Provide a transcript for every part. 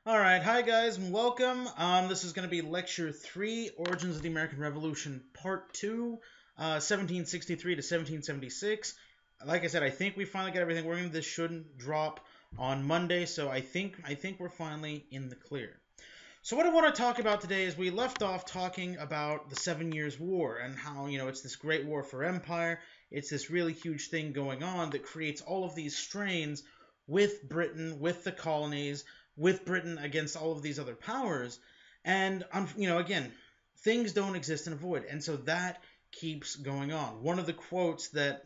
All right, hi guys, and welcome. This is going to be Lecture 3, Origins of the American Revolution, Part 2, 1763 to 1776. Like I said, I think we finally got everything working. This shouldn't drop on Monday, so I think we're finally in the clear. So what I want to talk about today is we left off talking about the 7 Years' War and how, it's this great war for empire. It's this really huge thing going on that creates all of these strains with Britain, with the colonies, with Britain against all of these other powers. And, again, things don't exist in a void. And so that keeps going on. One of the quotes that,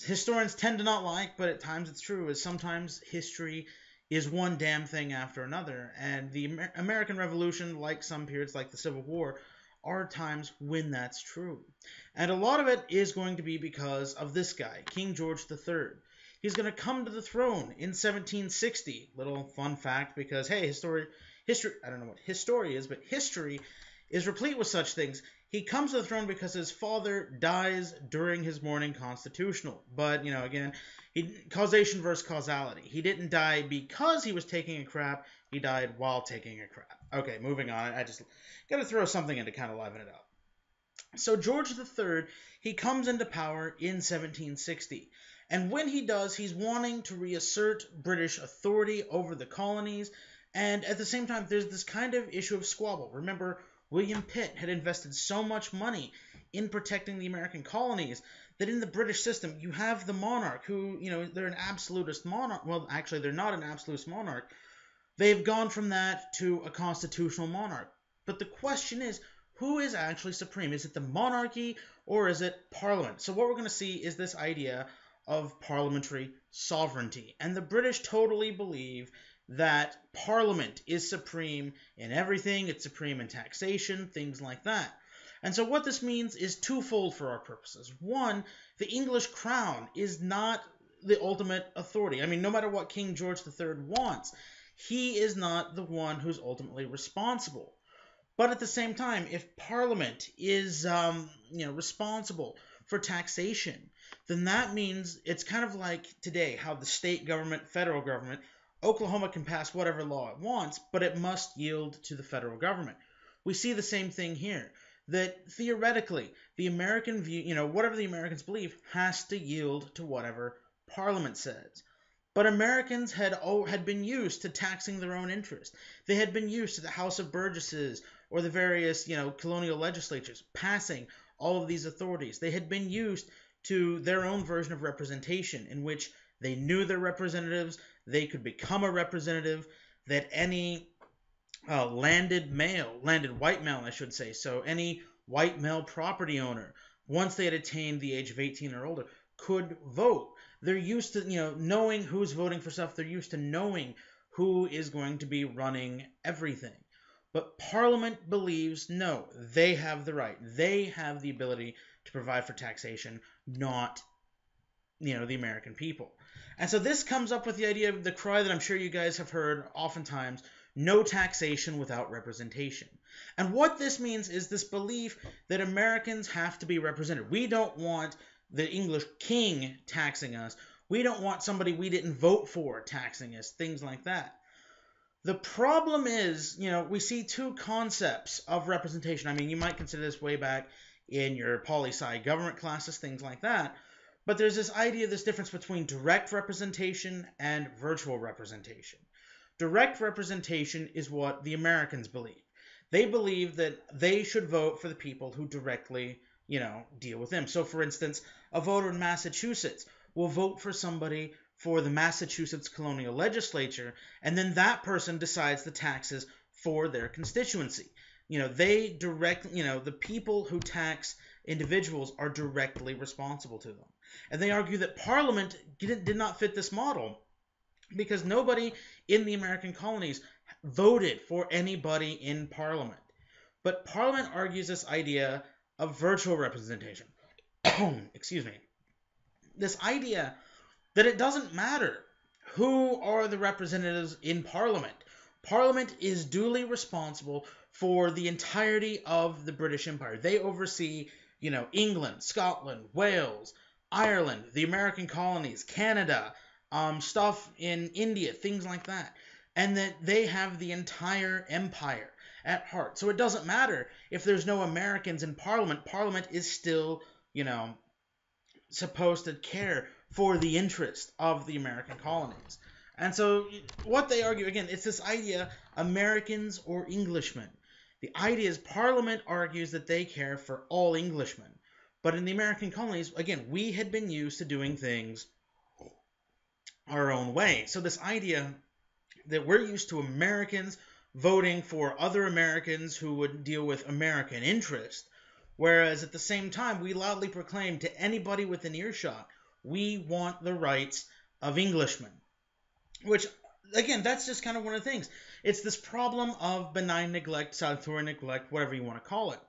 historians tend to not like, but at times it's true, is sometimes history is one damn thing after another. And the American Revolution, like some periods like the Civil War, are times when that's true. And a lot of it is going to be because of this guy, King George III. He's going to come to the throne in 1760. Little fun fact because, hey, history, I don't know what history is, but history is replete with such things. He comes to the throne because his father dies during his morning constitutional. But, again, causation versus causality. He didn't die because he was taking a crap. He died while taking a crap. Okay, moving on. I just got to throw something in to kind of liven it up. So George III, he comes into power in 1760. And when he does, he's wanting to reassert British authority over the colonies. And at the same time, there's this kind of issue of squabble. Remember, William Pitt had invested so much money in protecting the American colonies that in the British system, you have the monarch who, they're an absolutist monarch. Well, actually, they're not an absolutist monarch. They've gone from that to a constitutional monarch. But the question is, who is actually supreme? Is it the monarchy or is it parliament? So what we're going to see is this idea of parliamentary sovereignty. And the British totally believe that parliament is supreme in everything. It's supreme in taxation, things like that. And so what this means is twofold for our purposes. One, the English crown is not the ultimate authority. I mean, no matter what King George III wants, he is not the one who's ultimately responsible. But at the same time, if Parliament is, responsible for taxation, then that means it's kind of like today, how the state government, federal government, Oklahoma can pass whatever law it wants, but it must yield to the federal government. We see the same thing here. That theoretically, the American view, whatever the Americans believe, has to yield to whatever Parliament says. But Americans had been used to taxing their own interest. They had been used to the House of Burgesses or the various, colonial legislatures passing all of these authorities. They had been used to their own version of representation in which they knew their representatives, they could become a representative, that any landed white male, I should say, so any white male property owner, once they had attained the age of 18 or older, could vote. They're used to, knowing who's voting for stuff. They're used to knowing who is going to be running everything. But Parliament believes, no, they have the right. They have the ability to provide for taxation, not, the American people. And so this comes up with the idea of the cry that I'm sure you guys have heard oftentimes, no taxation without representation. And what this means is this belief that Americans have to be represented. We don't want the English king taxing us. We don't want somebody we didn't vote for taxing us, things like that. The problem is, we see two concepts of representation. I mean, you might consider this way back in your poli-sci government classes, things like that. But there's this idea, this difference between direct representation and virtual representation. Direct representation is what the Americans believe. They believe that they should vote for the people who directly, deal with them. So, for instance, a voter in Massachusetts will vote for somebody for the Massachusetts colonial legislature, and then that person decides the taxes for their constituency. They direct, the people who tax individuals are directly responsible to them. And they argue that Parliament did not fit this model because nobody in the American colonies voted for anybody in Parliament. But Parliament argues this idea of virtual representation. Excuse me. This idea that it doesn't matter who are the representatives in Parliament. Parliament is duly responsible for the entirety of the British Empire. They oversee, England, Scotland, Wales, Ireland, the American colonies, Canada, stuff in India, things like that. and that they have the entire empire at heart. So it doesn't matter if there's no Americans in Parliament. Parliament is still, supposed to care for the interest of the American colonies. And so what they argue, again, it's this idea, Americans or Englishmen. The idea is Parliament argues that they care for all Englishmen. But in the American colonies, again, we had been used to doing things our own way. So this idea that we're used to Americans voting for other Americans who would deal with American interest, whereas at the same time, we loudly proclaim to anybody within earshot, we want the rights of Englishmen. Which, again, that's just kind of one of the things. It's this problem of benign neglect, salutary neglect, whatever you want to call it.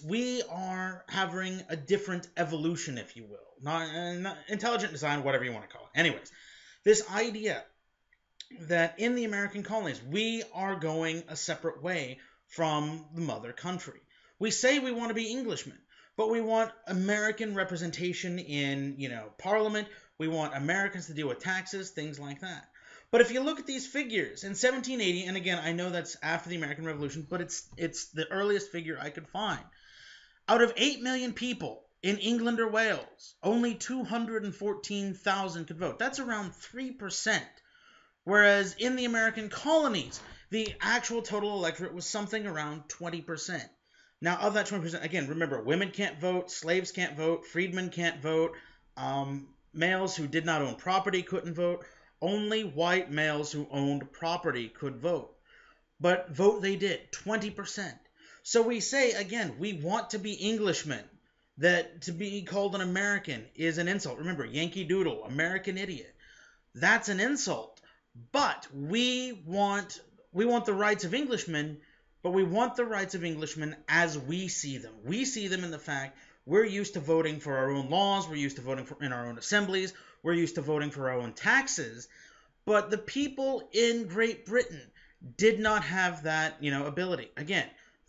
We are having a different evolution, if you will. Not intelligent design, whatever you want to call it. Anyways, this idea that in the American colonies, we are going a separate way from the mother country. We say we want to be Englishmen, but we want American representation in, Parliament. We want Americans to deal with taxes, things like that. But if you look at these figures, in 1780, and again, I know that's after the American Revolution, but it's the earliest figure I could find. Out of 8 million people in England or Wales, only 214,000 could vote. That's around 3%. Whereas in the American colonies, the actual total electorate was something around 20%. Now, of that 20%, again, remember, women can't vote, slaves can't vote, freedmen can't vote, males who did not own property couldn't vote. Only white males who owned property could vote. But vote they did, 20%. So we say, again, we want to be Englishmen. That to be called an American is an insult. Remember, Yankee Doodle, American idiot. That's an insult. But we want the rights of Englishmen, but we want the rights of Englishmen as we see them. We see them in the fact we're used to voting for our own laws, we're used to voting in our own assemblies, we're used to voting for our own taxes, but the people in Great Britain did not have that, ability. Again,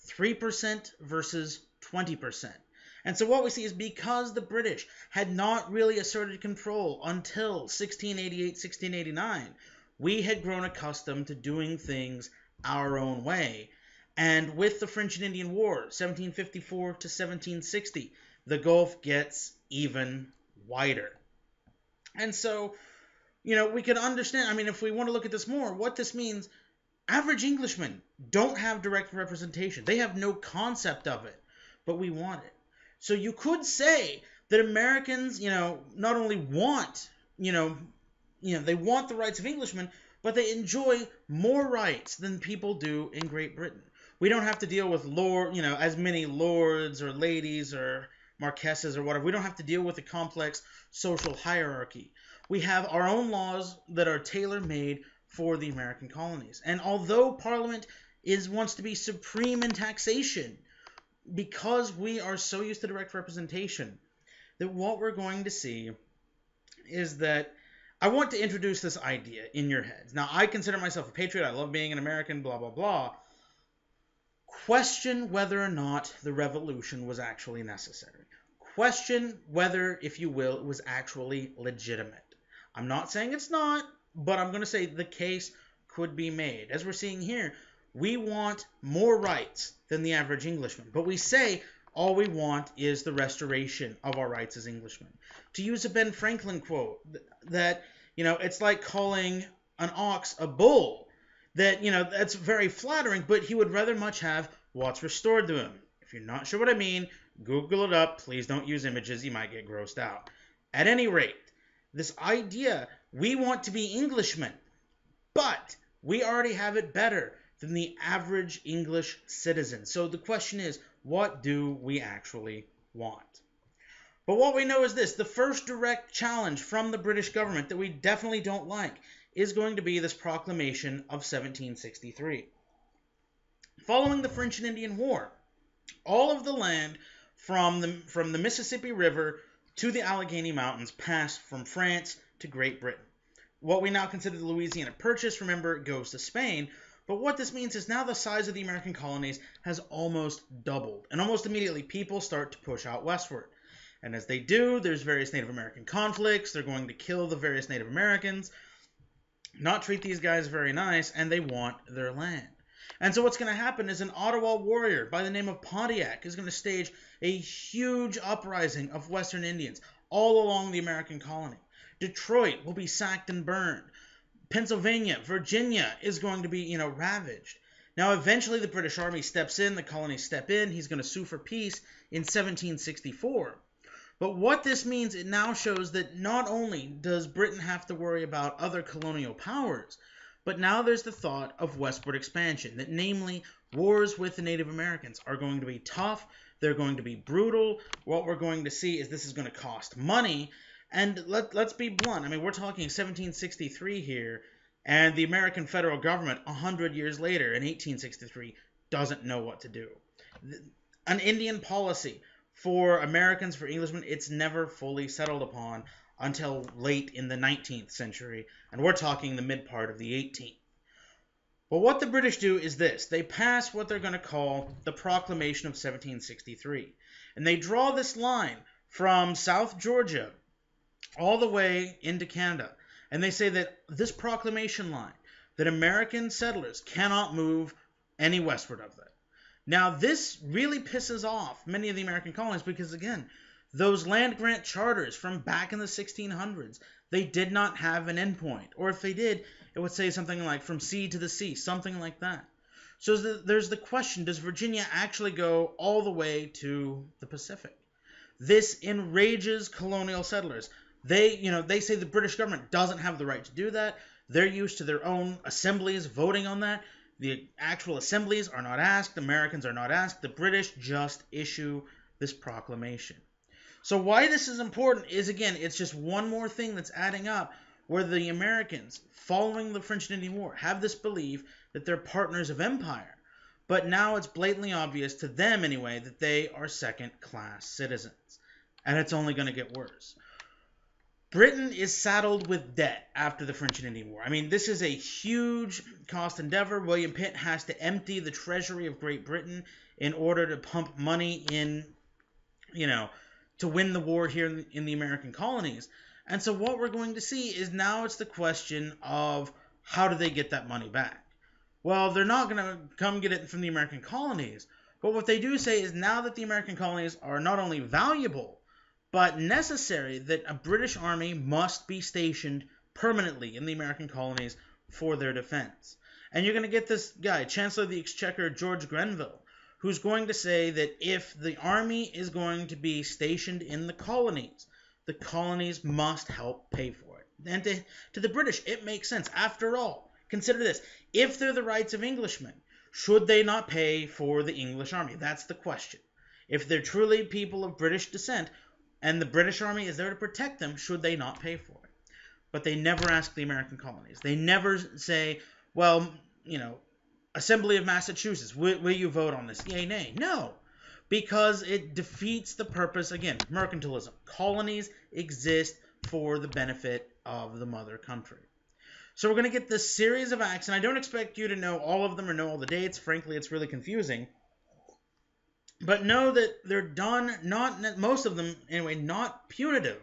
3% versus 20%. And so what we see is because the British had not really asserted control until 1688, 1689, we had grown accustomed to doing things our own way. And with the French and Indian War, 1754 to 1760, the gulf gets even wider. And so, we can understand, if we want to look at this more, what this means, average Englishmen don't have direct representation. They have no concept of it, but we want it. So you could say that Americans, not only want, they want the rights of Englishmen, but they enjoy more rights than people do in Great Britain. We don't have to deal with as many lords or ladies or marquesses or whatever. We don't have to deal with a complex social hierarchy. We have our own laws that are tailor-made for the American colonies. And although Parliament wants to be supreme in taxation, because we are so used to direct representation, that what we're going to see is that I want to introduce this idea in your heads. Now, I consider myself a patriot. I love being an American, blah, blah, blah. Question whether or not the revolution was actually necessary. Question whether, if you will, it was actually legitimate. I'm not saying it's not, but I'm going to say the case could be made. As we're seeing here, we want more rights than the average Englishman, but we say all we want is the restoration of our rights as Englishmen. To use a Ben Franklin quote, that, it's like calling an ox a bull. That's very flattering, but he would rather much have what's restored to him. If you're not sure what I mean, Google it up. Please don't use images. You might get grossed out. At any rate, this idea, we want to be Englishmen, but we already have it better than the average English citizen. So the question is, what do we actually want? But what we know is this: the first direct challenge from the British government that we definitely don't like is going to be this proclamation of 1763. Following the French and Indian War, all of the land from the Mississippi River to the Allegheny Mountains passed from France to Great Britain. What we now consider the Louisiana Purchase, remember, it goes to Spain. But what this means is now the size of the American colonies has almost doubled. And almost immediately, people start to push out westward. And as they do, there's various Native American conflicts. They're going to kill the various Native Americans. not treat these guys very nice, and they want their land. And so what's going to happen is an Ottawa warrior by the name of Pontiac is going to stage a huge uprising of Western Indians all along the American colony. Detroit will be sacked and burned. Pennsylvania, Virginia is going to be, ravaged. Now, eventually the British Army steps in, the colonies step in, he's going to sue for peace in 1764. But what this means, it now shows that not only does Britain have to worry about other colonial powers, but now there's the thought of westward expansion, that namely, wars with the Native Americans are going to be tough, they're going to be brutal. What we're going to see is this is going to cost money, and let's be blunt. I mean, we're talking 1763 here, and the American federal government, 100 years later, in 1863, doesn't know what to do. An Indian policy for Americans, for Englishmen, it's never fully settled upon until late in the 19th century, and we're talking the mid part of the 18th. But what the British do is this. They pass what they're going to call the Proclamation of 1763, and they draw this line from South Georgia all the way into Canada, and they say that this proclamation line, that American settlers cannot move any westward of that. Now, this really pisses off many of the American colonies because, again, those land grant charters from back in the 1600s, they did not have an endpoint. Or if they did, it would say something like from sea to the sea, something like that. So there's the question, does Virginia actually go all the way to the Pacific? This enrages colonial settlers. They say the British government doesn't have the right to do that. They're used to their own assemblies voting on that. The actual assemblies are not asked. Americans are not asked. The British just issue this proclamation. So why this is important is, again, it's just one more thing that's adding up where the Americans, following the French and Indian War, have this belief that they're partners of empire. But now it's blatantly obvious, to them anyway, that they are second-class citizens. And it's only going to get worse. Britain is saddled with debt after the French and Indian War. I mean, this is a huge cost endeavor. William Pitt has to empty the treasury of Great Britain in order to pump money in, to win the war here in the American colonies. And so what we're going to see is now it's the question of how do they get that money back? Well, they're not going to come get it from the American colonies. But what they do say is now that the American colonies are not only valuable, but necessary, that a British army must be stationed permanently in the American colonies for their defense. And you're going to get this guy, Chancellor of the Exchequer, George Grenville, who's going to say that if the army is going to be stationed in the colonies must help pay for it. And to the British, it makes sense. After all, consider this. If they're the rights of Englishmen, should they not pay for the English army? That's the question. If they're truly people of British descent, and the British army is there to protect them, should they not pay for it? But they never ask the American colonies. They never say, well, Assembly of Massachusetts, will you vote on this? Yay, nay. No, because it defeats the purpose, again, mercantilism. Colonies exist for the benefit of the mother country. So we're going to get this series of acts, and I don't expect you to know all of them or know all the dates. Frankly, it's really confusing. But know that they're done, most of them anyway, not punitive,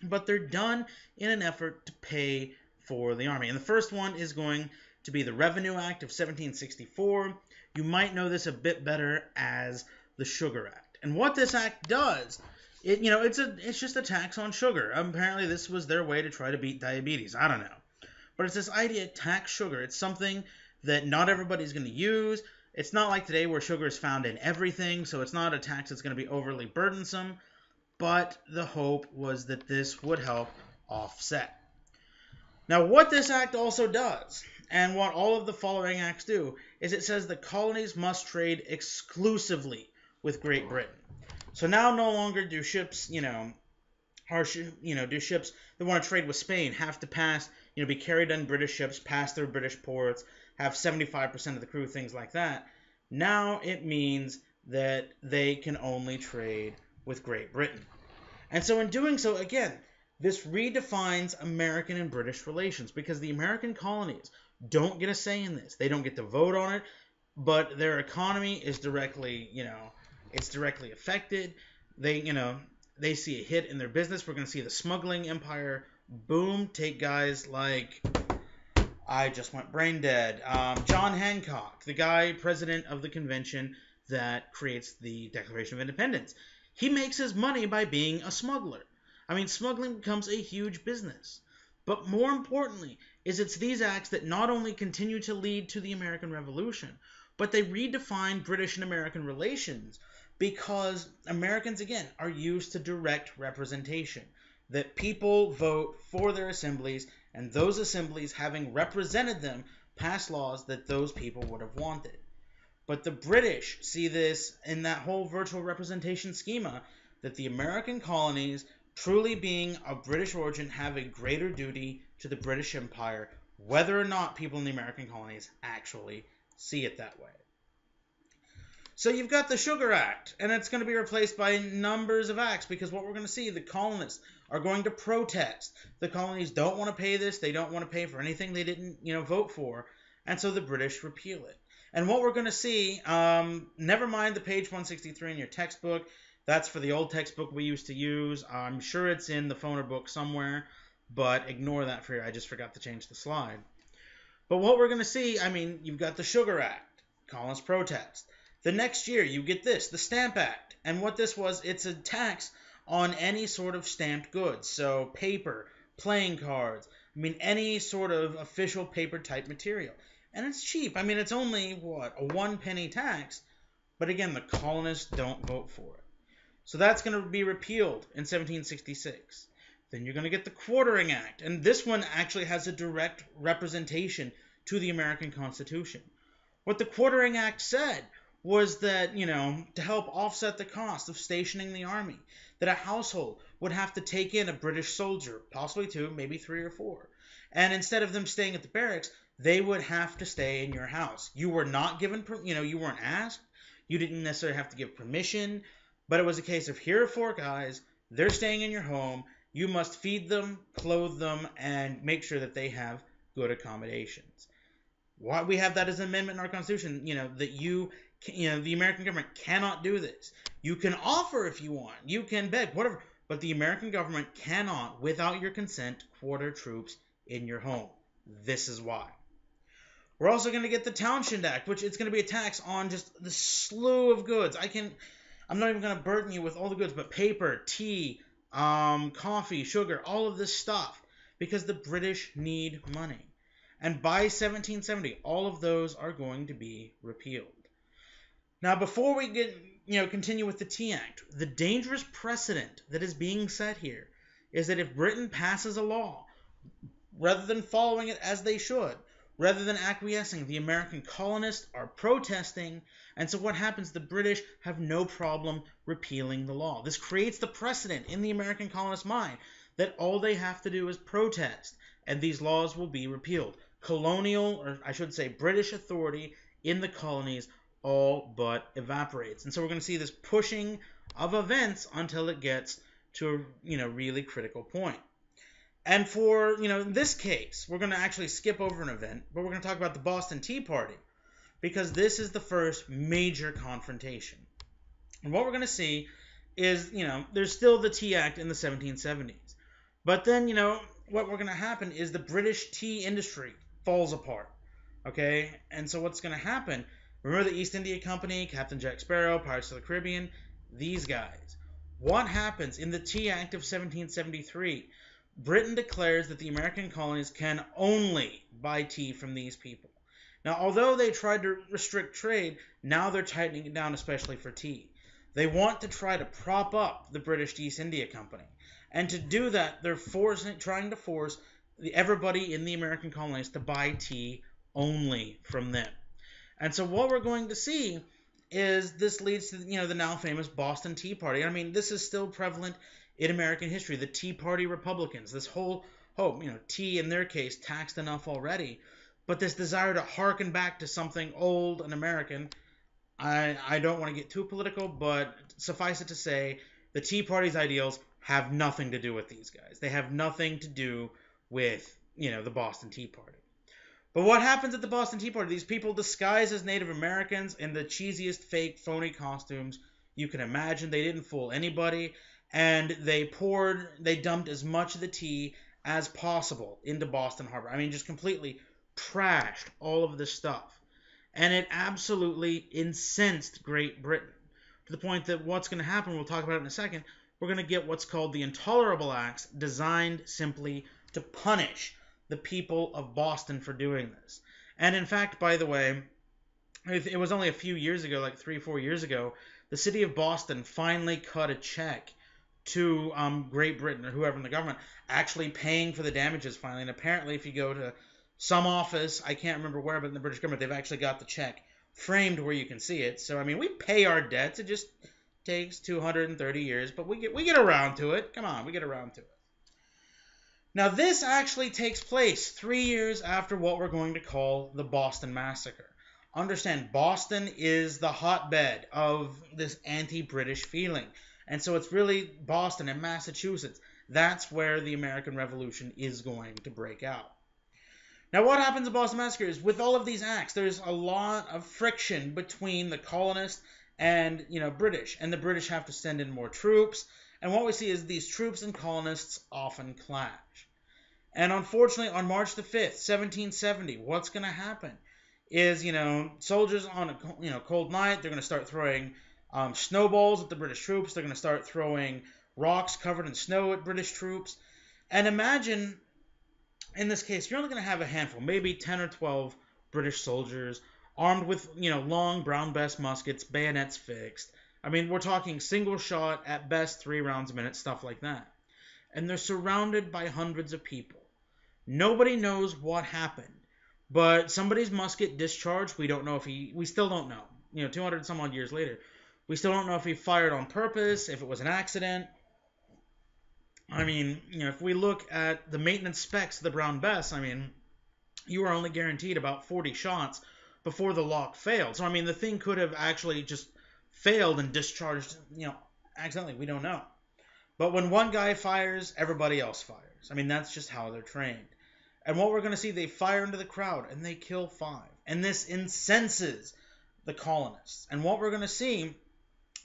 but they're done in an effort to pay for the army. And the first one is going to be the Revenue Act of 1764. You might know this a bit better as the Sugar Act. And what this act does, it's just a tax on sugar. Apparently this was their way to try to beat diabetes. I don't know. But it's this idea, tax sugar. It's something that not everybody's going to use. It's not like today where sugar is found in everything, so it's not a tax that's going to be overly burdensome, but the hope was that this would help offset. Now, what this act also does, and what all of the following acts do, is it says the colonies must trade exclusively with Great Britain. So now no longer do ships, do ships that want to trade with Spain have to pass, be carried on British ships, pass through British ports, have 75% of the crew, things like that. Now it means that they can only trade with Great Britain. And so in doing so, again, this redefines American and British relations because the American colonies don't get a say in this. They don't get to vote on it, but their economy is directly, it's directly affected. They see a hit in their business. We're going to see the smuggling empire boom, take guys like I just went brain dead. John Hancock, the guy president of the convention that creates the Declaration of Independence. He makes his money by being a smuggler. I mean, smuggling becomes a huge business. But more importantly, it's these acts that not only continue to lead to the American Revolution, but they redefine British and American relations because Americans, again, are used to direct representation. That people vote for their assemblies, and those assemblies, having represented them, pass laws that those people would have wanted. But the British see this in that whole virtual representation schema, that the American colonies, truly being of British origin, have a greater duty to the British Empire, whether or not people in the American colonies actually see it that way. So you've got the Sugar Act, and it's going to be replaced by numbers of acts, because what we're going to see, the colonists are going to protest. The colonies don't want to pay this. They don't want to pay for anything they didn't, vote for. And so the British repeal it. And what we're going to see, never mind the page 163 in your textbook. That's for the old textbook we used to use. I'm sure it's in the phoner book somewhere, but ignore that for here. I just forgot to change the slide. But what we're going to see, you've got the Sugar Act, colonists protest. The next year, you get this, the Stamp Act. And what this was, it's a tax on any sort of stamped goods. So paper, playing cards, any sort of official paper type material. And it's cheap. It's only, a 1 penny tax. But again, the colonists don't vote for it. So that's going to be repealed in 1766. Then you're going to get the Quartering Act. And this one actually has a direct representation to the American Constitution. What the Quartering Act said was that, to help offset the cost of stationing the army, that a household would have to take in a British soldier, possibly 2, maybe 3 or 4. And instead of them staying at the barracks, they would have to stay in your house. You were not given, you weren't asked. You didn't necessarily have to give permission. But it was a case of, here are 4 guys, they're staying in your home. You must feed them, clothe them, and make sure that they have good accommodations. Why we have that as an amendment in our Constitution, that the American government cannot do this. You can offer if you want. You can beg, whatever. But the American government cannot, without your consent, quarter troops in your home. This is why. We're also going to get the Townshend Act, which it's going to be a tax on just the slew of goods. I'm not even going to burden you with all the goods, but paper, tea, coffee, sugar, all of this stuff, because the British need money. And by 1770, all of those are going to be repealed. Now, before we continue with the Tea Act, the dangerous precedent that is being set here is that if Britain passes a law, rather than following it as they should, rather than acquiescing, the American colonists are protesting, and so what happens? The British have no problem repealing the law. This creates the precedent in the American colonists' mind that all they have to do is protest, and these laws will be repealed. Colonial, or I should say British authority in the colonies all but evaporates. And so we're going to see this pushing of events until it gets to a really critical point. And for, in this case, we're going to actually skip over an event, but we're going to talk about the Boston Tea Party, because this is the first major confrontation. And what we're going to see is, there's still the Tea Act in the 1770s. But then, what we're going to happen is the British tea industry falls apart. Okay? And so what's going to happen? Remember the East India Company, Captain Jack Sparrow, Pirates of the Caribbean? These guys. What happens in the Tea Act of 1773? Britain declares that the American colonies can only buy tea from these people. Now, although they tried to restrict trade, now they're tightening it down, especially for tea. They want to try to prop up the British East India Company. And to do that, they're trying to force everybody in the American colonies to buy tea only from them. And so what we're going to see is this leads to, the now famous Boston Tea Party. This is still prevalent in American history. The Tea Party Republicans, this whole hope, tea in their case taxed enough already, but this desire to harken back to something old and American. I don't want to get too political, but suffice it to say, the Tea Party's ideals have nothing to do with these guys. They have nothing to do with, the Boston Tea Party. But what happens at the Boston Tea Party? These people disguise as Native Americans in the cheesiest, fake, phony costumes you can imagine. They didn't fool anybody. And they dumped as much of the tea as possible into Boston Harbor. Just completely trashed all of this stuff. And it absolutely incensed Great Britain to the point that what's going to happen, we'll talk about it in a second, we're going to get what's called the Intolerable Acts, designed simply to punish the people of Boston for doing this. And in fact, by the way, it was only a few years ago, like 3 or 4 years ago, the city of Boston finally cut a check to Great Britain or whoever in the government, actually paying for the damages finally. And apparently, if you go to some office, I can't remember where, but in the British government, they've actually got the check framed where you can see it. So, I mean, we pay our debts. It just takes 230 years, but we get around to it. Come on, we get around to it. Now, this actually takes place 3 years after what we're going to call the Boston Massacre. Understand, Boston is the hotbed of this anti-British feeling. And so it's really Boston and Massachusetts. That's where the American Revolution is going to break out. Now, what happens in Boston Massacre is, with all of these acts, there's a lot of friction between the colonists and, British. And the British have to send in more troops. And what we see is these troops and colonists often clash. And unfortunately, on March the 5th, 1770, what's going to happen is, soldiers on a, cold night, they're going to start throwing snowballs at the British troops. They're going to start throwing rocks covered in snow at British troops. And imagine, in this case, you're only going to have a handful, maybe 10 or 12 British soldiers armed with, long Brown Bess muskets, bayonets fixed. I mean, we're talking single shot, at best 3 rounds a minute, stuff like that. And they're surrounded by hundreds of people. Nobody knows what happened, but somebody's musket discharged. We don't know if we still don't know, 200 some odd years later. We still don't know if he fired on purpose, if it was an accident. I mean, if we look at the maintenance specs of the Brown Bess, I mean, you are only guaranteed about 40 shots before the lock failed. So, I mean, the thing could have actually just failed and discharged, accidentally. We don't know. But when one guy fires, everybody else fires. I mean, that's just how they're trained. And what we're going to see, they fire into the crowd, and they kill 5. And this incenses the colonists. And what we're going to see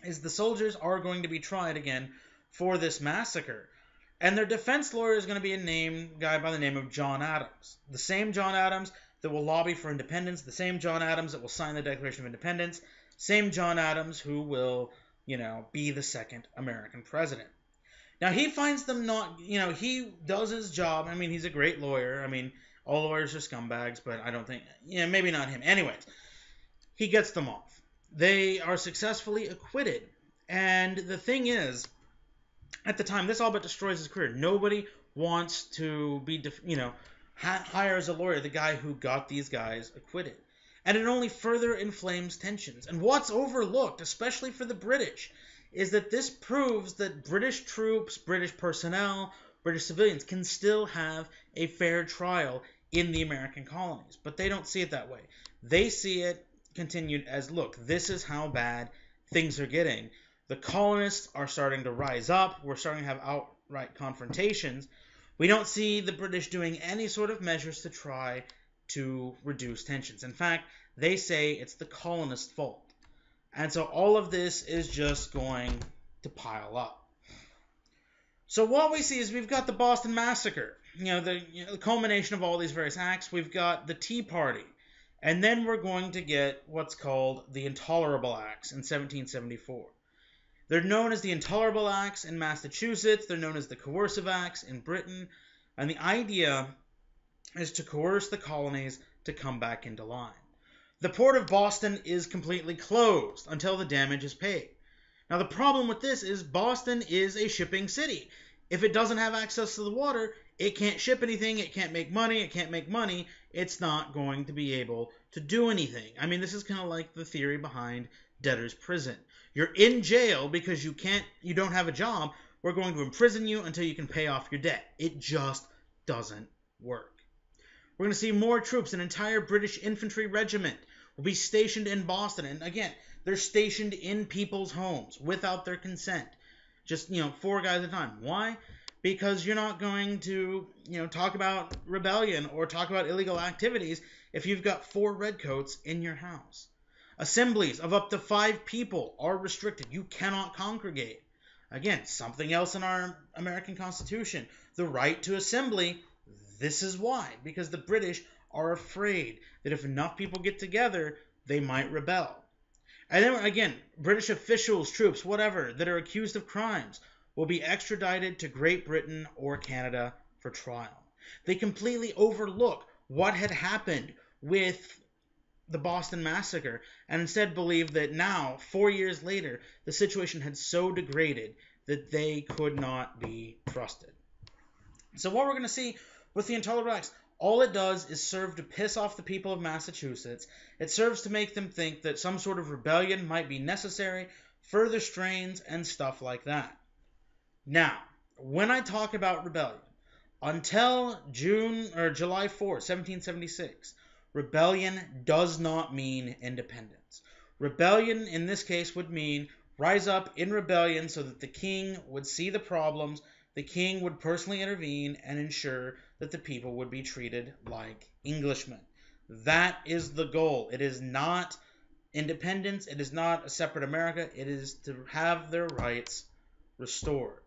is the soldiers are going to be tried again for this massacre. And their defense lawyer is going to be a guy by the name of John Adams. The same John Adams that will lobby for independence, the same John Adams that will sign the Declaration of Independence, same John Adams who will, be the second American president. Now, he finds them not, he does his job. I mean, he's a great lawyer. I mean, all lawyers are scumbags, but I don't think, maybe not him. Anyways, he gets them off. They are successfully acquitted. And the thing is, at the time, this all but destroys his career. Nobody wants to be, hire as a lawyer the guy who got these guys acquitted. And it only further inflames tensions. And what's overlooked, especially for the British, is that this proves that British troops, British personnel, British civilians can still have a fair trial in the American colonies. But they don't see it that way. They see it continued as, look, this is how bad things are getting. The colonists are starting to rise up. We're starting to have outright confrontations. We don't see the British doing any sort of measures to try to reduce tensions. In fact, they say it's the colonists' fault. And so all of this is just going to pile up. So what we see is we've got the Boston Massacre, the culmination of all these various acts. We've got the Tea Party. And then we're going to get what's called the Intolerable Acts in 1774. They're known as the Intolerable Acts in Massachusetts. They're known as the Coercive Acts in Britain. And the idea is to coerce the colonies to come back into line. The port of Boston is completely closed until the damage is paid. Now, the problem with this is Boston is a shipping city. If it doesn't have access to the water, it can't ship anything, it can't make money, it's not going to be able to do anything. I mean, this is kind of like the theory behind debtor's prison. You're in jail because you don't have a job. We're going to imprison you until you can pay off your debt. It just doesn't work. We're going to see more troops. An entire British infantry regiment will be stationed in Boston. And again, they're stationed in people's homes without their consent. Just, 4 guys at a time. Why? Because you're not going to, talk about rebellion or talk about illegal activities if you've got 4 redcoats in your house. Assemblies of up to 5 people are restricted. You cannot congregate. Again, something else in our American Constitution. The right to assembly. This is why. Because the British are afraid that if enough people get together, they might rebel. And then again, British officials, troops, whatever, that are accused of crimes will be extradited to Great Britain or Canada for trial. They completely overlook what had happened with the Boston Massacre and instead believe that now, 4 years later, the situation had so degraded that they could not be trusted. So what we're going to see with the Intolerable Acts, all it does is serve to piss off the people of Massachusetts. It serves to make them think that some sort of rebellion might be necessary, further strains, and stuff like that. Now, when I talk about rebellion, until July 4, 1776, rebellion does not mean independence. Rebellion in this case would mean rise up in rebellion so that the king would see the problems, the king would personally intervene and ensure that the people would be treated like Englishmen. That is the goal. It is not independence. It is not a separate America. It is to have their rights restored.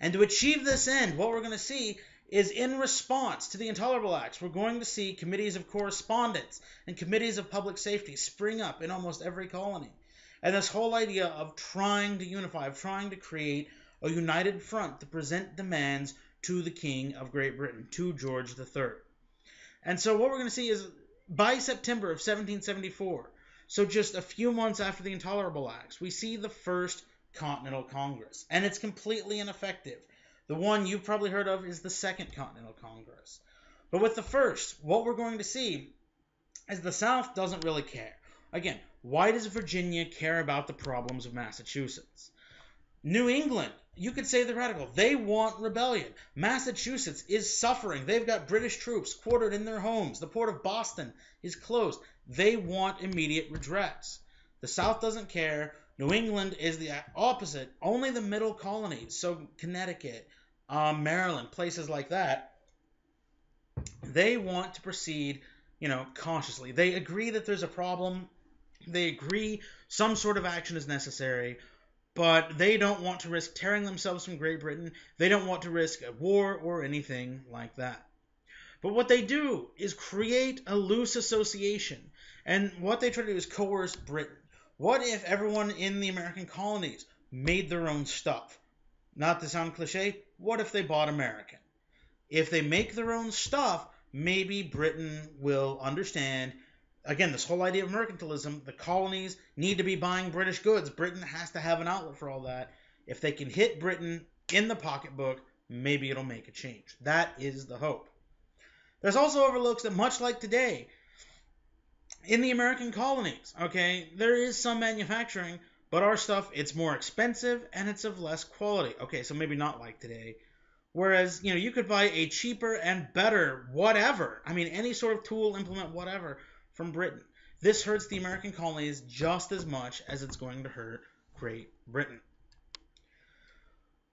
And to achieve this end, what we're going to see is in response to the Intolerable Acts, we're going to see committees of correspondence and committees of public safety spring up in almost every colony. And this whole idea of trying to unify, of trying to create a united front to present demands to the King of Great Britain, to George III. And so what we're going to see is by September of 1774, so just a few months after the Intolerable Acts, we see the First Continental Congress. And it's completely ineffective. The one you've probably heard of is the Second Continental Congress. But with the first, what we're going to see is the South doesn't really care. Again, why does Virginia care about the problems of Massachusetts? New England, you could say the radical. They want rebellion. Massachusetts is suffering. They've got British troops quartered in their homes. The port of Boston is closed. They want immediate redress. The South doesn't care. New England is the opposite. Only the middle colonies, so Connecticut, Maryland, places like that, they want to proceed, cautiously. They agree that there's a problem. They agree some sort of action is necessary, but they don't want to risk tearing themselves from Great Britain. They don't want to risk a war or anything like that. But what they do is create a loose association, and what they try to do is coerce Britain. What if everyone in the American colonies made their own stuff? Not to sound cliche, what if they bought American? If they make their own stuff, maybe Britain will understand. Again, this whole idea of mercantilism, the colonies need to be buying British goods. Britain has to have an outlet for all that. If they can hit Britain in the pocketbook, maybe it'll make a change. That is the hope. There's also overlooks that much like today, in the American colonies, okay, there is some manufacturing, but our stuff, it's more expensive and it's of less quality. Okay, so maybe not like today. Whereas, you could buy a cheaper and better whatever, any sort of tool, implement, whatever, from Britain. This hurts the American colonies just as much as it's going to hurt Great Britain.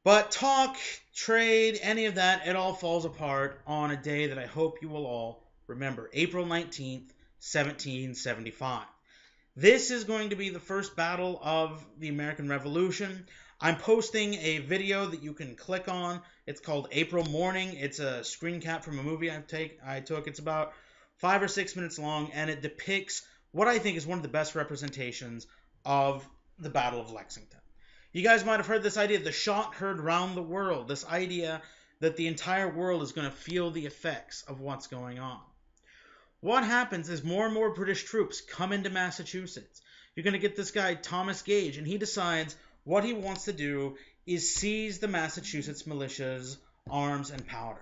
But talk, trade, any of that, it all falls apart on a day that I hope you will all remember. April 19th, 1775. This is going to be the first battle of the American Revolution. I'm posting a video that you can click on. It's called April Morning. It's a screen cap from a movie I took. It's about 5 or 6 minutes long, and it depicts what I think is one of the best representations of the Battle of Lexington. You guys might have heard this idea, the shot heard round the world, this idea that the entire world is going to feel the effects of what's going on. What happens is more and more British troops come into Massachusetts. You're going to get this guy, Thomas Gage, and he decides what he wants to do is seize the Massachusetts militia's arms and powder.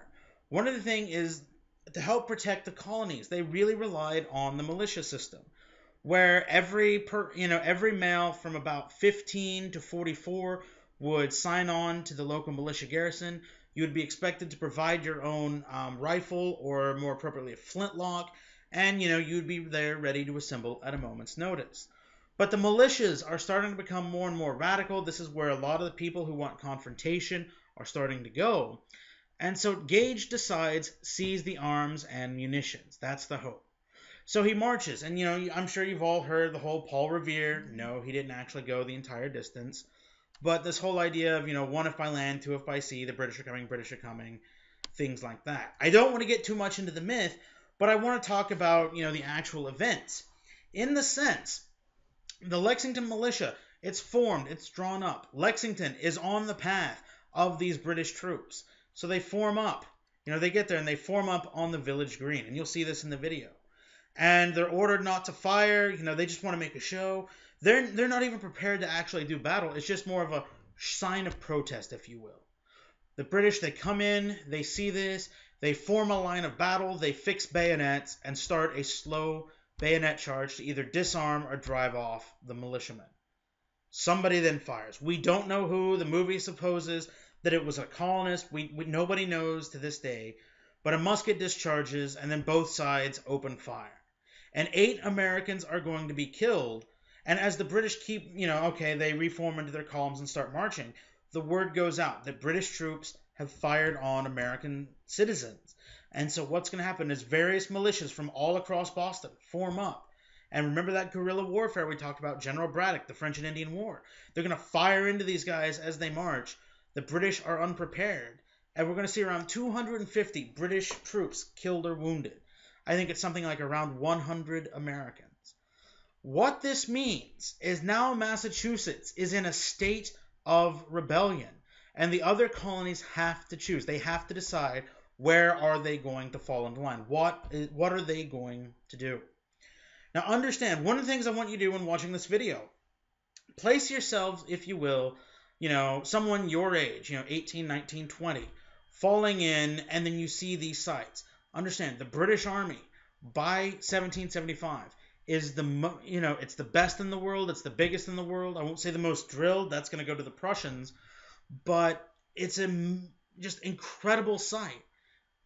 One of the things is to help protect the colonies. They really relied on the militia system, where every male from about 15 to 44 would sign on to the local militia garrison. You would be expected to provide your own rifle, or more appropriately a flintlock, and you'd be there ready to assemble at a moment's notice. But the militias are starting to become more and more radical. This is where a lot of the people who want confrontation are starting to go. And so Gage decides, seize the arms and munitions. That's the hope. So he marches, and I'm sure you've all heard the whole Paul Revere. No, he didn't actually go the entire distance. But this whole idea of, one if by land, two if by sea, the British are coming, things like that. I don't want to get too much into the myth, But I want to talk about, the actual events. In the sense, the Lexington militia, it's formed, it's drawn up. Lexington is on the path of these British troops. So they form up. They get there and they form up on the village green. And you'll see this in the video. And they're ordered not to fire. They just want to make a show. They're not even prepared to actually do battle. It's just more of a sign of protest, if you will. The British, they come in, they see this, they form a line of battle, they fix bayonets, and start a slow bayonet charge to either disarm or drive off the militiamen. Somebody then fires. We don't know who. The movie supposes that it was a colonist. Nobody knows to this day. But a musket discharges, and then both sides open fire. And 8 Americans are going to be killed. And as the British keep, they reform into their columns and start marching, the word goes out that British troops have fired on American citizens. And so what's going to happen is various militias from all across Boston form up. And remember that guerrilla warfare we talked about, General Braddock, the French and Indian War. They're going to fire into these guys as they march. The British are unprepared. And we're going to see around 250 British troops killed or wounded. I think it's something like around 100 Americans. What this means is now Massachusetts is in a state of rebellion, and the other colonies have to choose. They have to decide, where are they going to fall into line? What are they going to do? Now understand, one of the things I want you to do when watching this video, place yourselves, if you will, someone your age, 18, 19, 20, falling in, and then you see these sites. Understand, the British Army by 1775 is it's the best in the world. It's the biggest in the world. I won't say the most drilled. That's going to go to the Prussians. But it's a just incredible sight.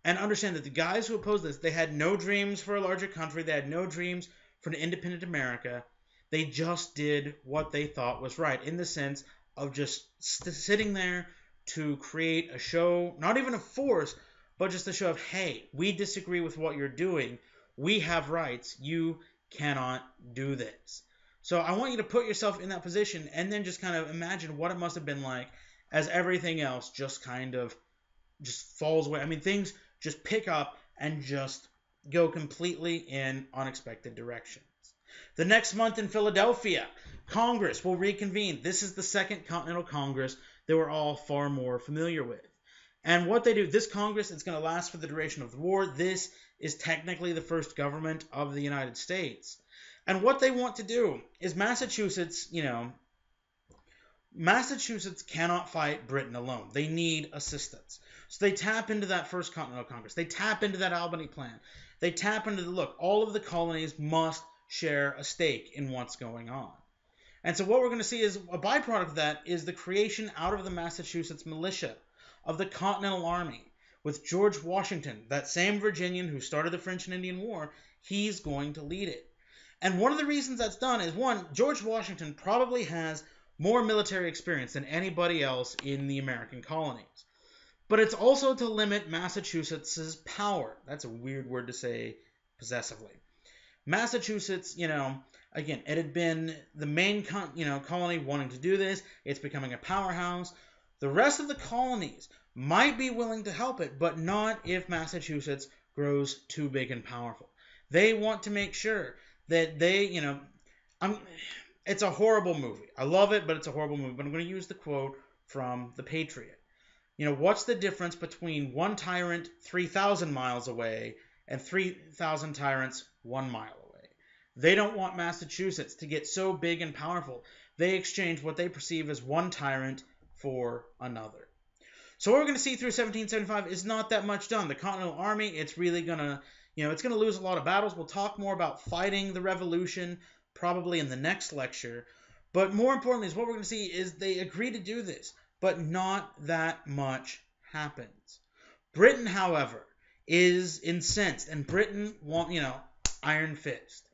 And understand that the guys who opposed this, they had no dreams for a larger country. They had no dreams for an independent America. They just did what they thought was right, in the sense of just sitting there to create a show, not even a force, but just a show of, hey, we disagree with what you're doing. We have rights. You cannot do this. So I want you to put yourself in that position and then just kind of imagine what it must have been like as everything else just kind of just falls away. I mean, things just pick up and just go completely in unexpected directions. The next month in Philadelphia, Congress will reconvene. This is the Second Continental Congress that we're all far more familiar with. And what they do, this Congress, it's going to last for the duration of the war. This is technically the first government of the United States. And what they want to do is Massachusetts cannot fight Britain alone. They need assistance. So they tap into that First Continental Congress. They tap into that Albany Plan. They tap into all of the colonies must share a stake in what's going on. And so what we're going to see is a byproduct of that is the creation out of the Massachusetts militia of the Continental Army, with George Washington, that same Virginian who started the French and Indian War. He's going to lead it. And one of the reasons that's done is, one, George Washington probably has more military experience than anybody else in the American colonies. But it's also to limit Massachusetts' power. That's a weird word to say possessively. Massachusetts, again, it had been the main colony wanting to do this. It's becoming a powerhouse. The rest of the colonies might be willing to help it, but not if Massachusetts grows too big and powerful. They want to make sure that they, it's a horrible movie. I love it, but it's a horrible movie. But I'm going to use the quote from The Patriot. What's the difference between one tyrant 3,000 miles away and 3,000 tyrants 1 mile away? They don't want Massachusetts to get so big and powerful. They exchange what they perceive as one tyrant for another. So what we're going to see through 1775 is not that much done. The Continental Army, it's really going to, it's going to lose a lot of battles. We'll talk more about fighting the Revolution probably in the next lecture. But more importantly is what we're going to see is they agree to do this, but not that much happens. Britain, however, is incensed, and Britain want, iron fist.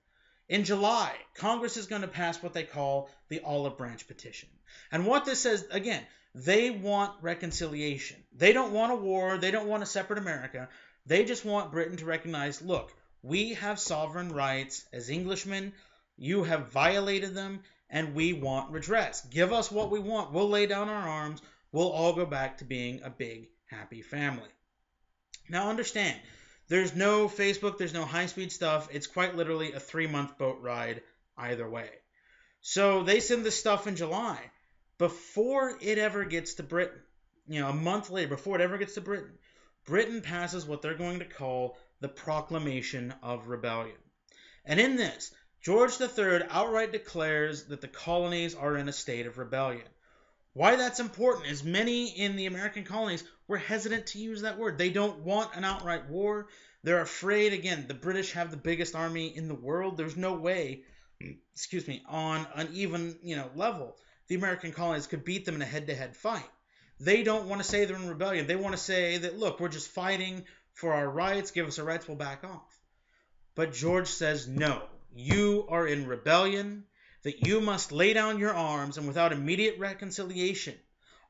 In July, Congress is going to pass what they call the Olive Branch Petition. And what this says, again, they want reconciliation. They don't want a war. They don't want a separate America. They just want Britain to recognize, look, we have sovereign rights as Englishmen. You have violated them, and we want redress. Give us what we want. We'll lay down our arms. We'll all go back to being a big, happy family. Now understand, There's no Facebook, there's no high-speed stuff. It's quite literally a 3-month boat ride either way. So they send this stuff in July. Before it ever gets to Britain, a month later, before it ever gets to Britain, Britain passes what they're going to call the Proclamation of Rebellion. And in this, George III outright declares that the colonies are in a state of rebellion. Why that's important is many in the American colonies were hesitant to use that word. They don't want an outright war. They're afraid, again, the British have the biggest army in the world. There's no way, on an even, level, the American colonies could beat them in a head-to-head fight. They don't want to say they're in rebellion. They want to say that, look, we're just fighting for our rights. Give us our rights, we'll back off. But George says, no, you are in rebellion, that you must lay down your arms, and without immediate reconciliation,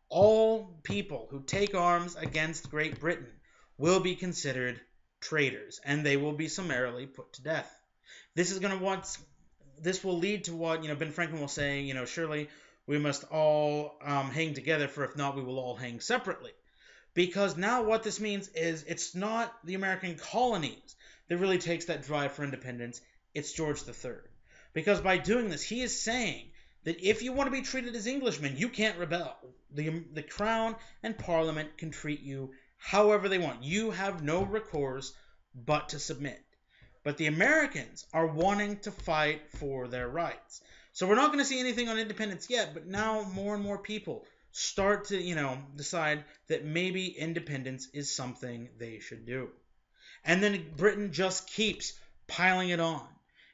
all people who take arms against Great Britain will be considered traitors, and they will be summarily put to death. This will lead to what, Ben Franklin will say, surely we must all hang together, for if not, we will all hang separately. Because now what this means is it's not the American colonies that really takes that drive for independence, it's George III. Because by doing this, he is saying that if you want to be treated as Englishmen, you can't rebel. The Crown and Parliament can treat you however they want. You have no recourse but to submit. But the Americans are wanting to fight for their rights. So we're not going to see anything on independence yet, but now more and more people start to, decide that maybe independence is something they should do. And then Britain just keeps piling it on.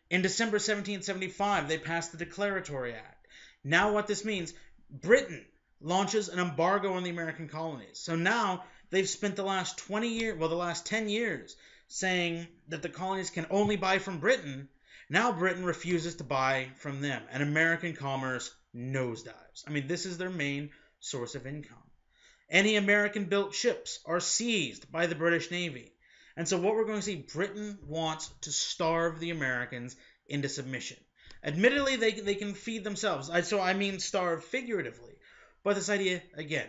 In December 1775, they passed the Declaratory Act. Now what this means, Britain launches an embargo on the American colonies. So now they've spent the last 10 years saying that the colonies can only buy from Britain. Now Britain refuses to buy from them, and American commerce nosedives. This is their main source of income. Any American-built ships are seized by the British Navy. And so what we're going to see, Britain wants to starve the Americans into submission. Admittedly, they can feed themselves. So I mean starve figuratively. But this idea, again,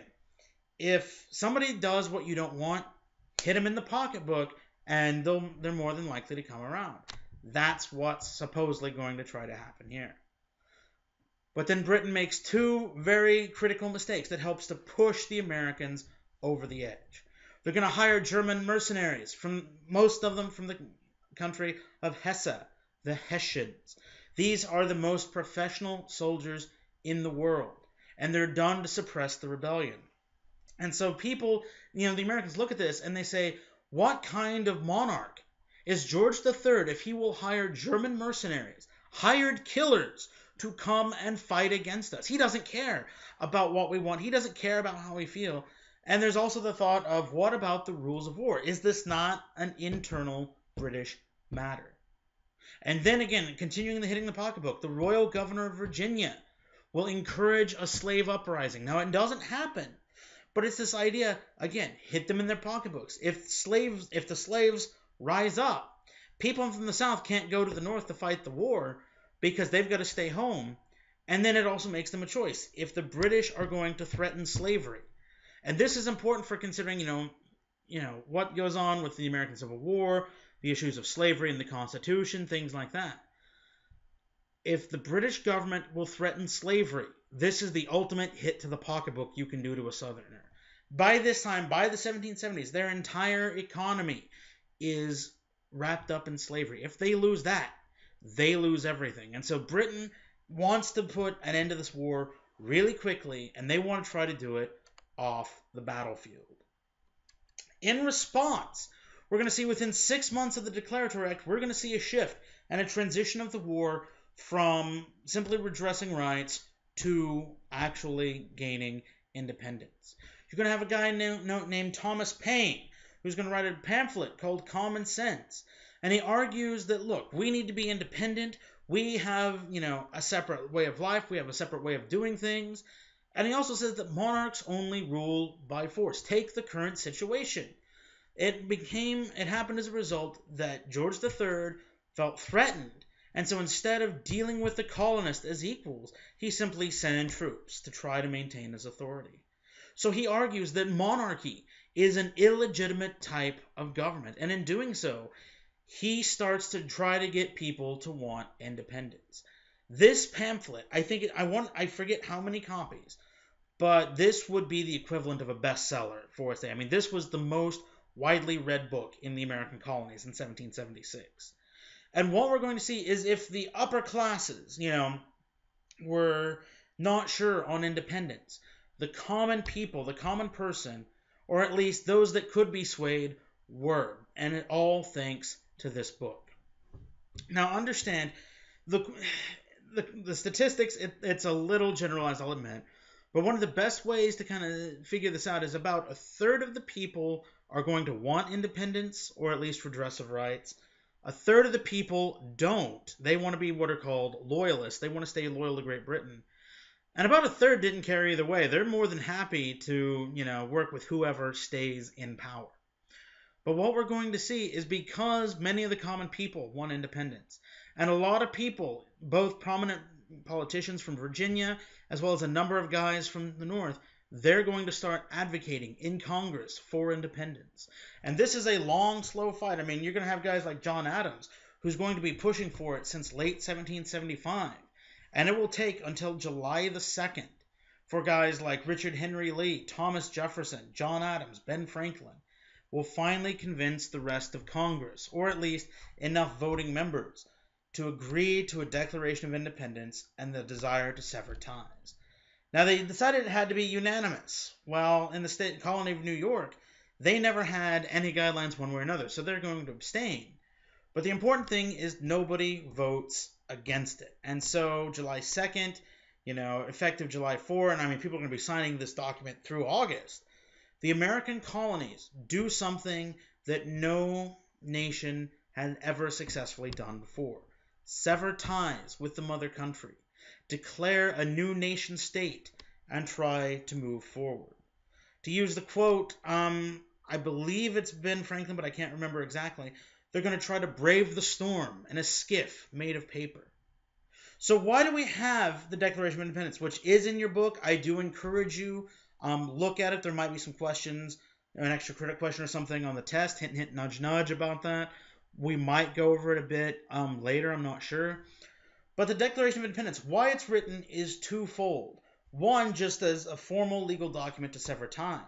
if somebody does what you don't want, hit them in the pocketbook, and they're more than likely to come around. That's what's supposedly going to try to happen here. But then Britain makes two very critical mistakes that helps to push the Americans over the edge. They're going to hire German mercenaries, most of them from the country of Hesse, the Hessians. These are the most professional soldiers in the world, and they're done to suppress the rebellion. And so people, the Americans look at this and they say, what kind of monarch is George III if he will hire German mercenaries, hired killers, to come and fight against us? He doesn't care about what we want. He doesn't care about how we feel. And there's also the thought of, what about the rules of war? Is this not an internal British matter? And then again, continuing the hitting the pocketbook, the royal governor of Virginia will encourage a slave uprising. Now, it doesn't happen, but it's this idea, again, hit them in their pocketbooks. If the slaves rise up, people from the South can't go to the North to fight the war because they've got to stay home. And then it also makes them a choice. If the British are going to threaten slavery, and this is important for considering, what goes on with the American Civil War, the issues of slavery and the Constitution, things like that. If the British government will threaten slavery, this is the ultimate hit to the pocketbook you can do to a Southerner. By this time, by the 1770s, their entire economy is wrapped up in slavery. If they lose that, they lose everything. And so Britain wants to put an end to this war really quickly, and they want to try to do it off the battlefield. In response, we're going to see within 6 months of the Declaratory Act, we're going to see a shift and a transition of the war from simply redressing rights to actually gaining independence. You're going to have a guy named Thomas Paine, who's going to write a pamphlet called Common Sense. And he argues that, look, we need to be independent. We have, a separate way of life. We have a separate way of doing things. And he also says that monarchs only rule by force. Take the current situation. It happened as a result that George III felt threatened. And so instead of dealing with the colonists as equals, he simply sent in troops to try to maintain his authority. So he argues that monarchy is an illegitimate type of government. And in doing so, he starts to try to get people to want independence. This pamphlet, I forget how many copies, but this would be the equivalent of a bestseller for its day. I mean, this was the most widely read book in the American colonies in 1776. And what we're going to see is if the upper classes, were not sure on independence, the common people, the common person, or at least those that could be swayed, were. And it all thanks to this book. Now, understand, the statistics, it's a little generalized, I'll admit, but one of the best ways to kind of figure this out is about a third of the people are going to want independence, or at least redressive rights. A third of the people don't. They want to be what are called loyalists. They want to stay loyal to Great Britain. And about a third didn't care either way. They're more than happy to, work with whoever stays in power. But what we're going to see is because many of the common people want independence, and a lot of people, both prominent politicians from Virginia, as well as a number of guys from the North, they're going to start advocating in Congress for independence. And this is a long, slow fight. I mean, you're going to have guys like John Adams, who's going to be pushing for it since late 1775. And it will take until July the 2nd for guys like Richard Henry Lee, Thomas Jefferson, John Adams, Ben Franklin, will finally convince the rest of Congress, or at least enough voting members, to agree to a Declaration of Independence and the desire to sever ties. Now, they decided it had to be unanimous. Well, in the state colony of New York, they never had any guidelines one way or another, so they're going to abstain. But the important thing is nobody votes against it. And so July 2nd, effective July 4, and I mean, people are going to be signing this document through August. The American colonies do something that no nation had ever successfully done before. Sever ties with the mother country. Declare a new nation state and try to move forward. To use the quote, I believe it's Ben Franklin, but I can't remember exactly. They're going to try to brave the storm in a skiff made of paper. So why do we have the Declaration of Independence, which is in your book? I do encourage you, look at it. There might be some questions, an extra credit question or something on the test. Hint, hint, nudge, nudge about that. We might go over it a bit later. I'm not sure. But the Declaration of Independence, why it's written is twofold. One, just as a formal legal document to sever ties,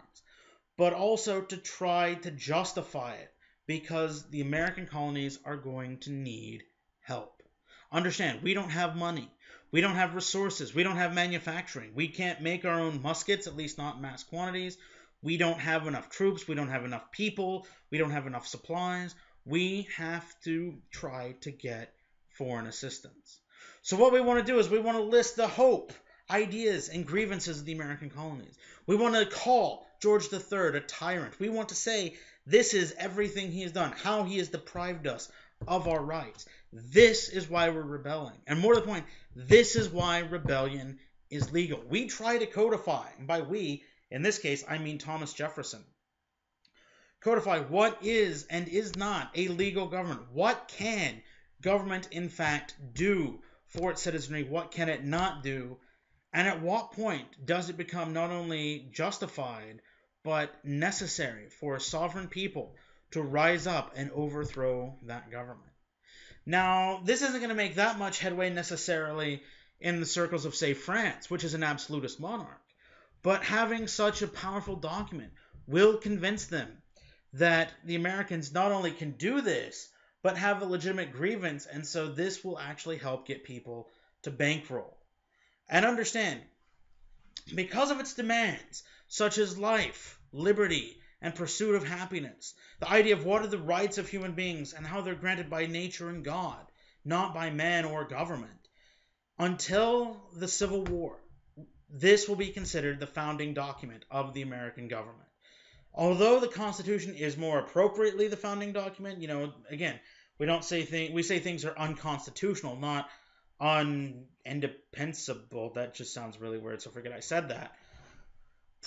but also to try to justify it because the American colonies are going to need help. Understand, we don't have money. We don't have resources. We don't have manufacturing. We can't make our own muskets, at least not in mass quantities. We don't have enough troops. We don't have enough people. We don't have enough supplies. We have to try to get foreign assistance. So what we want to do is we want to list the hope, ideas, and grievances of the American colonies. We want to call George III a tyrant. We want to say this is everything he has done, how he has deprived us of our rights. This is why we're rebelling. And more to the point, this is why rebellion is legal. We try to codify, and by we, in this case, I mean Thomas Jefferson. Codify what is and is not a legal government. What can government, in fact, do for its citizenry? What can it not do? And at what point does it become not only justified, but necessary for a sovereign people to rise up and overthrow that government? Now, this isn't going to make that much headway necessarily in the circles of, say, France, which is an absolutist monarch. But having such a powerful document will convince them that the Americans not only can do this, but have a legitimate grievance, and so this will actually help get people to bankroll. And understand, because of its demands, such as life, liberty, and pursuit of happiness, the idea of what are the rights of human beings and how they're granted by nature and God, not by man or government, until the Civil War, this will be considered the founding document of the American government. Although the Constitution is more appropriately the founding document, again, we say things are unconstitutional, not unindefensible. That just sounds really weird, so forget I said that.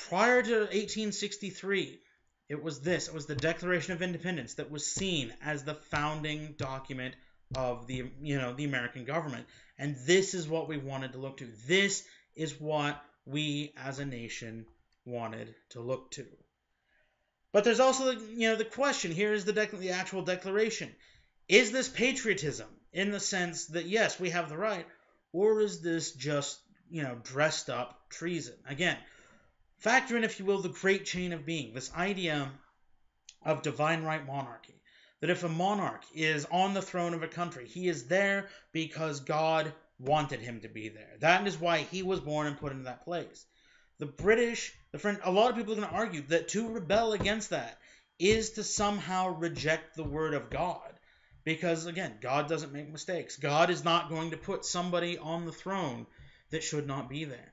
Prior to 1863, it was the Declaration of Independence that was seen as the founding document of the American government. And this is what we wanted to look to. This is what we as a nation wanted to look to. But there's also the question. Here is the actual declaration. Is this patriotism in the sense that yes, we have the right, or is this just dressed up treason? Again, factor in, if you will, the great chain of being. This idea of divine right monarchy. That if a monarch is on the throne of a country, he is there because God wanted him to be there. That is why he was born and put into that place. The British, a lot of people are going to argue that to rebel against that is to somehow reject the word of God. Because, again, God doesn't make mistakes. God is not going to put somebody on the throne that should not be there.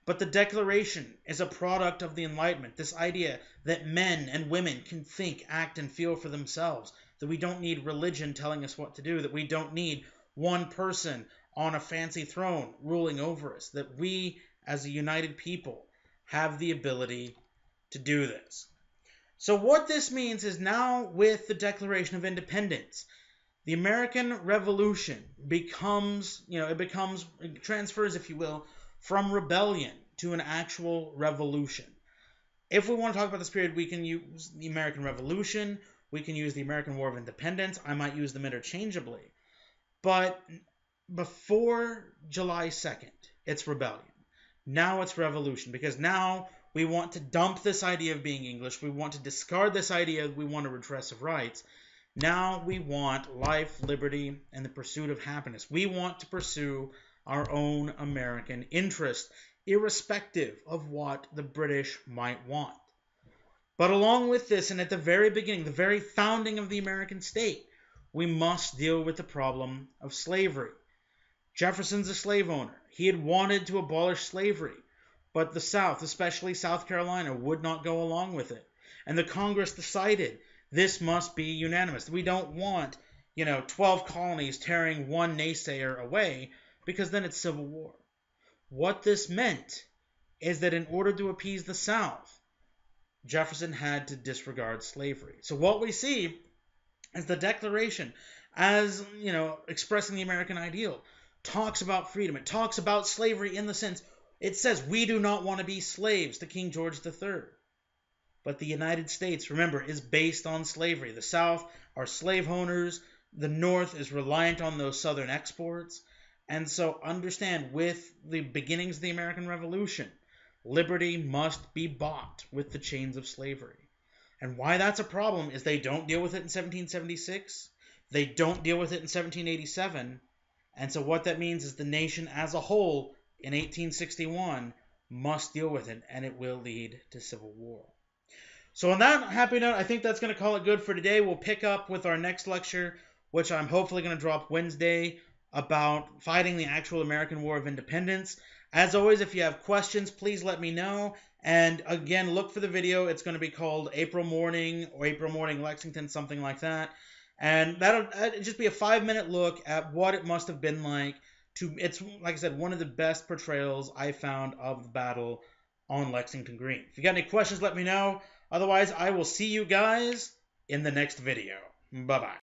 But the Declaration is a product of the Enlightenment. This idea that men and women can think, act, and feel for themselves. That we don't need religion telling us what to do. That we don't need one person on a fancy throne ruling over us. That we, as a united people, have the ability to do this. So what this means is now with the Declaration of Independence, the American Revolution it transfers, if you will, from rebellion to an actual revolution. If we want to talk about this period, we can use the American Revolution, we can use the American War of Independence, I might use them interchangeably. But before July 2nd, it's rebellion. Now it's revolution, because now we want to dump this idea of being English, we want to discard this idea that we want a redress of rights. Now we want life, liberty, and the pursuit of happiness. We want to pursue our own American interest, irrespective of what the British might want. But along with this, and at the very beginning, the very founding of the American state, we must deal with the problem of slavery. Jefferson's a slave owner. He had wanted to abolish slavery, but the South, especially South Carolina, would not go along with it. And the Congress decided this must be unanimous. We don't want, 12 colonies tearing one naysayer away, because then it's civil war. What this meant is that in order to appease the South, Jefferson had to disregard slavery. So what we see is the Declaration, as expressing the American ideal, talks about freedom. It talks about slavery in the sense, it says we do not want to be slaves to King George III. But the United States, remember, is based on slavery. The South are slave owners. The North is reliant on those Southern exports. And so understand, with the beginnings of the American Revolution, liberty must be bought with the chains of slavery. And why that's a problem is they don't deal with it in 1776. They don't deal with it in 1787. And so what that means is the nation as a whole in 1861 must deal with it, and it will lead to civil war. So on that happy note, I think that's going to call it good for today. We'll pick up with our next lecture, which I'm hopefully going to drop Wednesday, about fighting the actual American War of Independence. As always, if you have questions, please let me know. And again, look for the video. It's going to be called April Morning or April Morning Lexington, something like that. And that'll just be a 5-minute look at what it must have been like. It's, like I said, one of the best portrayals I found of the battle on Lexington Green. If you got any questions, let me know. Otherwise, I will see you guys in the next video. Bye-bye.